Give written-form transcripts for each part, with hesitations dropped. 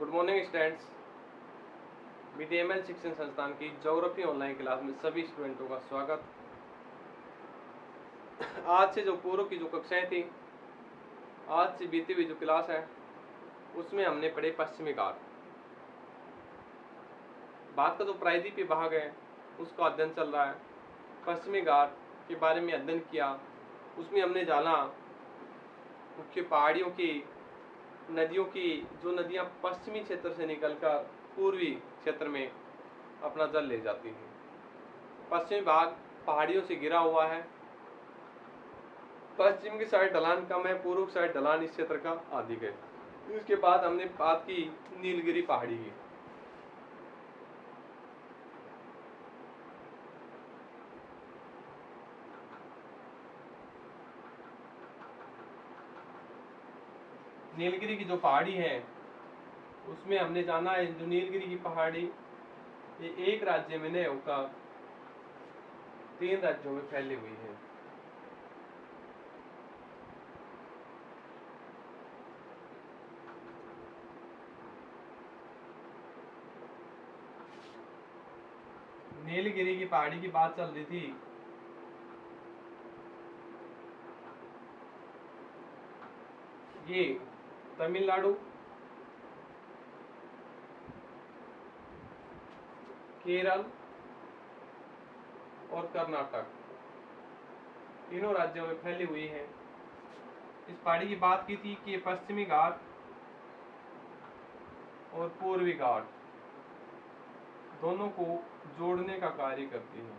Good morning students. बीटीएमएल शिक्षण संस्थान की ज्योग्राफी ऑनलाइन क्लास में सभी स्टूडेंटों का स्वागत। आज से जो पूर्व की जो कक्षाएं थी, आज से बीती हुई जो क्लास है उसमें हमने पढ़े पश्चिमी घाट। भारत का जो प्रायद्वीपीय भाग है उसका अध्ययन चल रहा है। पश्चिमी घाट के बारे में अध्ययन किया, उसमें हमने जाना मुख्य पहाड़ियों की, नदियों की, जो नदियां पश्चिमी क्षेत्र से निकलकर पूर्वी क्षेत्र में अपना जल ले जाती हैं। पश्चिमी भाग पहाड़ियों से घिरा हुआ है। पश्चिम की साइड ढलान कम है, पूर्व साइड ढलान इस क्षेत्र का अधिक है। इसके बाद हमने बात की नीलगिरी पहाड़ी की। नीलगिरी की जो पहाड़ी है उसमें हमने जाना है जो नीलगिरी की पहाड़ी ये एक राज्य में नहीं होकर 3 राज्यों में फैली हुई है। नीलगिरी की पहाड़ी की बात चल रही थी। ये तमिलनाडु, केरल और कर्नाटक तीनों राज्यों में फैली हुई है। इस पहाड़ी की बात की थी कि पश्चिमी घाट और पूर्वी घाट दोनों को जोड़ने का कार्य करती है।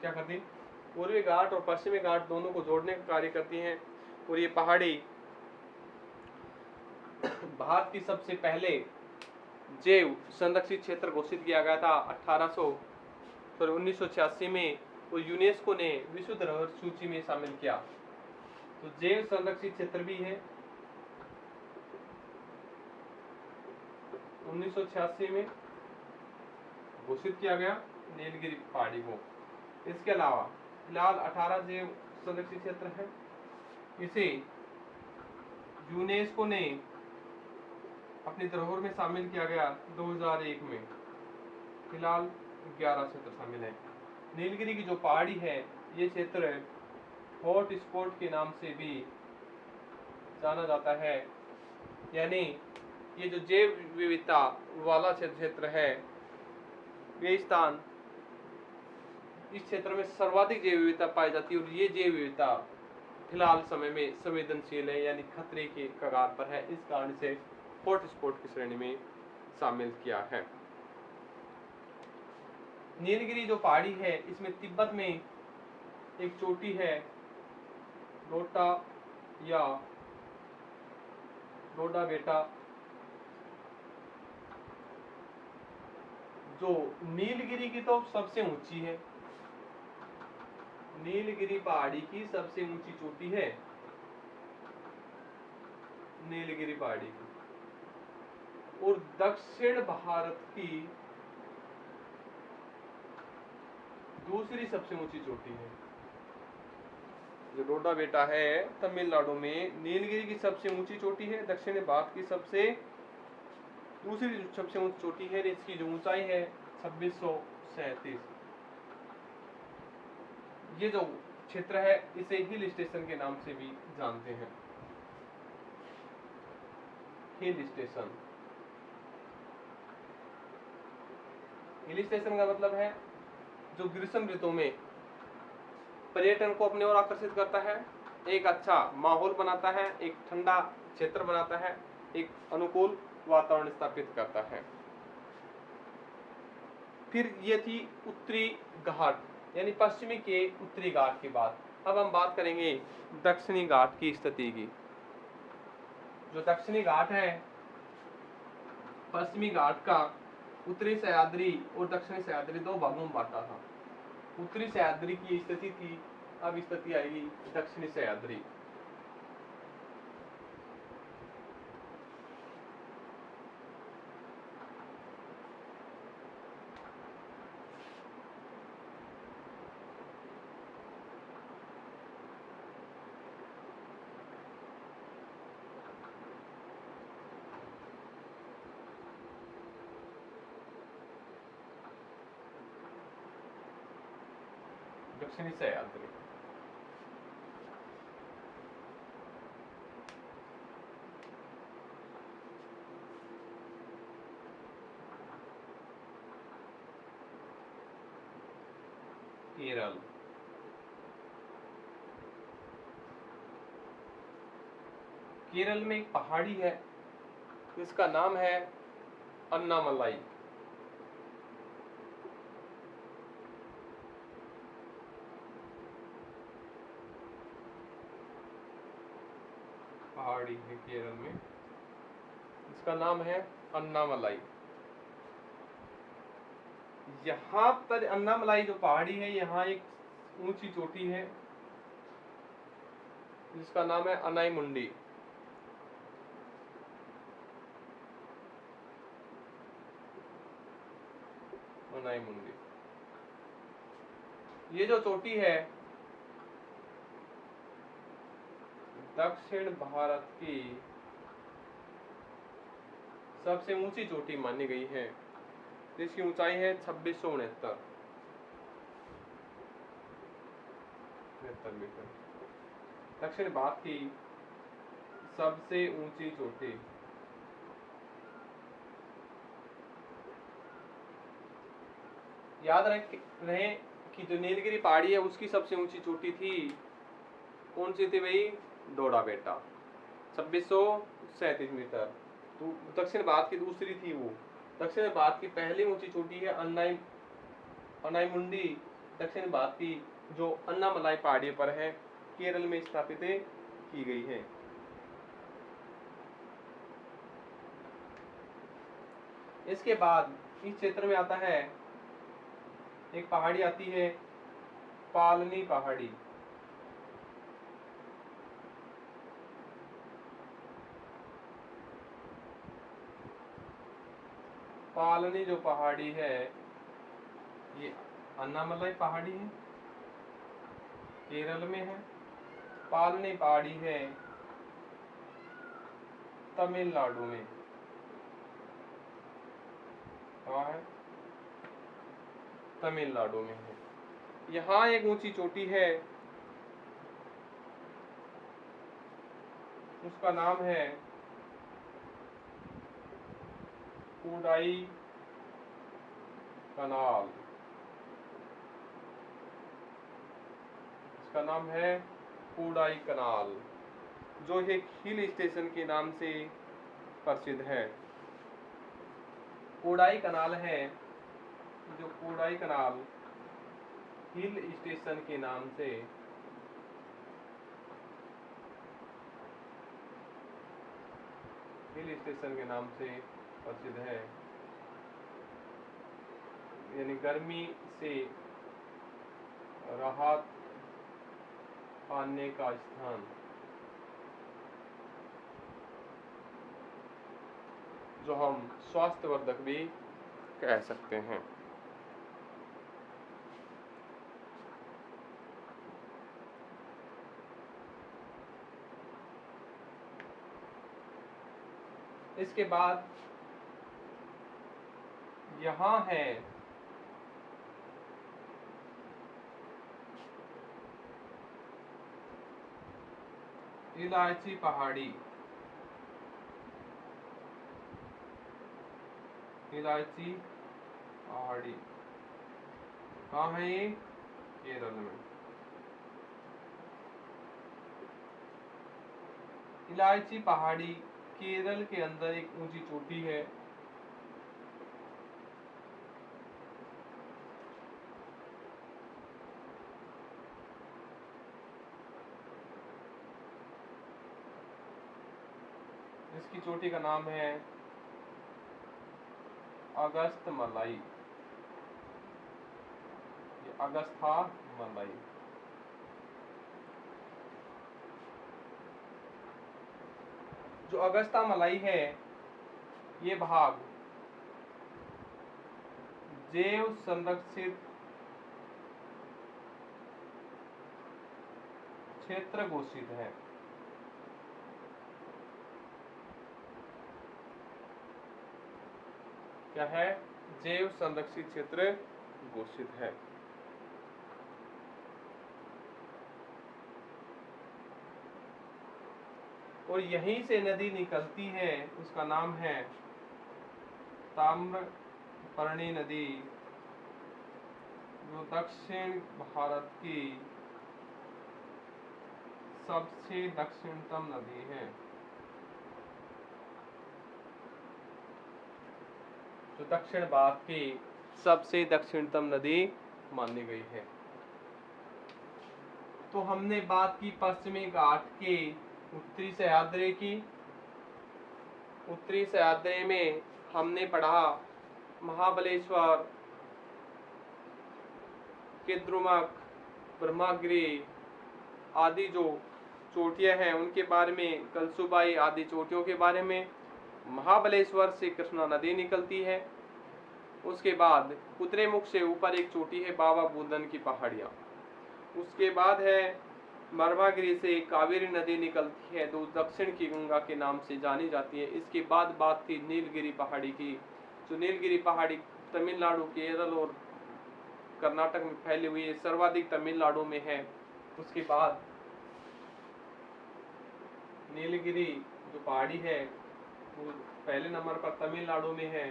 क्या करती है? पूर्वी घाट और पश्चिमी घाट दोनों को जोड़ने का कार्य करती हैं। और ये पहाड़ी भारत की सबसे पहले जैव संरक्षित क्षेत्र घोषित किया गया था 1986 में, और यूनेस्को ने विश्व धरोहर सूची में शामिल किया। तो जैव संरक्षित क्षेत्र भी है 1986 में घोषित किया गया नीलगिरी पहाड़ी को। इसके अलावा फिलहाल 18 जैव संरक्षित क्षेत्र है। इसे यूनेस्को ने अपनी धरोहर में शामिल किया गया 2001 में। फिलहाल 11 क्षेत्र शामिल है। नीलगिरी की जो पहाड़ी है ये क्षेत्र हॉट स्पॉट के नाम से भी जाना जाता है। यानी ये जो जैव विविधता वाला क्षेत्र है, ये स्थान इस क्षेत्र में सर्वाधिक जैव विविधता पाई जाती है। और ये जैव विविधता फिलहाल समय में संवेदनशील है, यानी खतरे के कगार पर है। इस कारण से हॉट स्पॉट की श्रेणी में शामिल किया है। नीलगिरी जो पहाड़ी है इसमें तिब्बत में एक चोटी है, डोटा या डोडा बेटा, जो नीलगिरी की तो सबसे ऊंची है। नीलगिरी पहाड़ी की सबसे ऊंची चोटी है नीलगिरी पहाड़ी की, और दक्षिण भारत की दूसरी सबसे ऊंची चोटी है। जो डोडा बेटा है तमिलनाडु में, नीलगिरी की सबसे ऊंची चोटी है, दक्षिण भारत की दूसरी सबसे ऊंची चोटी है। इसकी जो ऊंचाई है 2637। ये जो क्षेत्र है इसे हिल स्टेशन के नाम से भी जानते हैं। हिल स्टेशन, हिल स्टेशन का मतलब है जो ग्रीष्म ऋतु में पर्यटन को अपनी ओर आकर्षित करता है, एक अच्छा माहौल बनाता है, एक ठंडा क्षेत्र बनाता है, एक अनुकूल वातावरण स्थापित करता है। फिर ये थी उत्तरी घाट, यानी पश्चिमी के उत्तरी घाट की बात। अब हम बात करेंगे दक्षिणी घाट की स्थिति की। जो दक्षिणी घाट है, पश्चिमी घाट का उत्तरी सह्याद्री और दक्षिणी सह्याद्री दो भागों में बांटा था। उत्तरी सह्याद्री की स्थिति थी, अब स्थिति आएगी दक्षिणी सह्याद्री। दक्षिणी सह्याद्री। केरल, केरल में एक पहाड़ी है जिसका नाम है अन्नामलाई। पहाड़ी है केरल में, इसका नाम है अन्नामलाई। यहाँ पर अन्नामलाई जो पहाड़ी है, यहाँ एक ऊंची चोटी है जिसका नाम है अनाईमुंडी। अनाईमुंडी, ये जो चोटी है दक्षिण भारत की सबसे ऊंची चोटी मानी गई है, जिसकी ऊंचाई है 2669 मीटर। दक्षिण भारत की सबसे ऊंची चोटी। याद रहे कि जो नीलगिरी पहाड़ी है उसकी सबसे ऊंची चोटी थी, कौन सी थी भाई? डोडा बेटा, 2637 मीटर। तो दक्षिण भारत की दूसरी थी वो। दक्षिण भारत की पहली ऊंची चोटी है अनाईमुंडी, दक्षिण भारत की जो अन्नामलाई पहाड़ी पर है, केरल में स्थापित की गई है। इसके बाद इस क्षेत्र में आता है एक पहाड़ी आती है पालनी पहाड़ी। पालनी जो पहाड़ी है ये अन्नामलाई पहाड़ी है, केरल में है। पालनी पहाड़ी है तमिलनाडु में। कहाँ है? तमिलनाडु में है। यहाँ एक ऊंची चोटी है, उसका नाम है कोडाई कनाल। इसका नाम है कोडाई कनाल, जो एक हिल स्टेशन के नाम से प्रसिद्ध है। कोडाई कनाल है, जो कोडाई कनाल हिल स्टेशन के नाम से प्रसिद्ध है। यानी गर्मी से राहत पाने का स्थान, जो हम स्वास्थ्यवर्धक भी कह सकते हैं। इसके बाद यहाँ है इलायची पहाड़ी। इलायची पहाड़ी कहाँ है ये? केरल में। इलायची पहाड़ी केरल के अंदर एक ऊंची चोटी है। इसकी चोटी का नाम है अगस्त मलाई, अगस्था मलाई। जो अगस्ता मलाई है, ये भाग जैव संरक्षित क्षेत्र घोषित है। क्या है? जैव संरक्षित क्षेत्र घोषित है। और यहीं से नदी निकलती है, उसका नाम है ताम्रपर्णी नदी, जो दक्षिण भारत की सबसे दक्षिणतम नदी है, जो दक्षिण भारत की सबसे दक्षिणतम नदी मानी गई है। तो हमने बात की पश्चिमी घाट के उत्तरी सह्याद्री की। उत्तरी सह्याद्री में हमने पढ़ा महाबलेश्वर, केद्रुमक, ब्रह्मगिरी आदि जो चोटियां हैं उनके बारे में, कलसुबाई आदि चोटियों के बारे में। महाबलेश्वर से कृष्णा नदी निकलती है। उसके बाद कुद्रेमुख से ऊपर एक चोटी है बाबा बुदन की पहाड़ियाँ। उसके बाद है ब्रह्मगिरी से कावेरी नदी निकलती है, जो दक्षिण की गंगा के नाम से जानी जाती है। इसके बाद बात थी नीलगिरी पहाड़ी की, जो नीलगिरी पहाड़ी तमिलनाडु, केरल और कर्नाटक में फैली हुई है, सर्वाधिक तमिलनाडु में है। उसके बाद नीलगिरी जो पहाड़ी है वो पहले नंबर पर तमिलनाडु में है।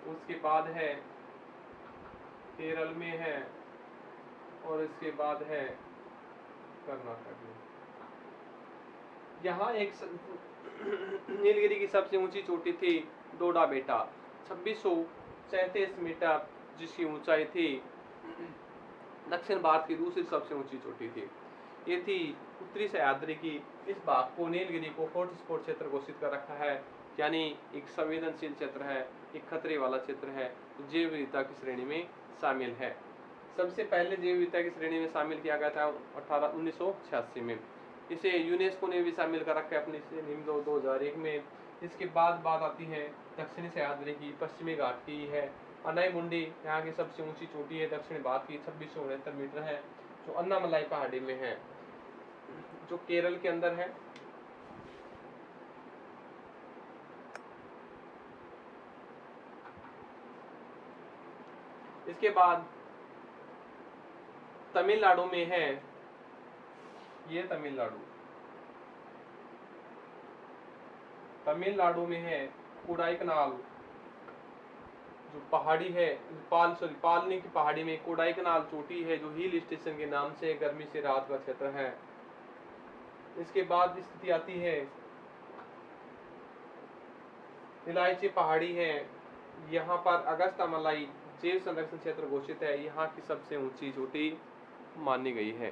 उसके बाद है केरल में है और इसके बाद है कर्नाटक में। यहाँ एक नीलगिरी की सबसे ऊंची चोटी थी डोडा बेटा, 2637 मीटर जिसकी ऊंचाई थी। दक्षिण भारत की दूसरी सबसे ऊंची चोटी थी। ये थी उत्तरी सह्याद्री की। इस भाग को नीलगिरी को हॉटस्पॉट क्षेत्र घोषित कर रखा है, यानी एक संवेदनशील क्षेत्र है, एक खतरे वाला क्षेत्र है, जैव विविधता की श्रेणी में शामिल है। सबसे पहले जैव विविधता की श्रेणी में शामिल किया गया था 1986 में। इसे यूनेस्को ने भी शामिल कर रखा है अपनी श्रेणी में 2001 में। इसके बाद बात आती है दक्षिणी सह्याद्री की, पश्चिमी घाट की है। अनाई मुंडी यहाँ की सबसे ऊंची चोटी है, दक्षिण भारत की 2669 मीटर है, जो अन्नामलाई पहाड़ी में है, जो केरल के अंदर है। इसके बाद तमिलनाडु में है, ये तमिलनाडु में है कोडाईकनाल जो पहाड़ी है, पालनी की पहाड़ी में कोडाईकनाल चोटी है, जो हिल स्टेशन के नाम से गर्मी से राहत का क्षेत्र है। इसके बाद स्थिति आती है इलायची पहाड़ी है, यहाँ पर अगस्त्यामलाई जैव संरक्षण क्षेत्र घोषित है, यहाँ की सबसे ऊंची चोटी मानी गई है।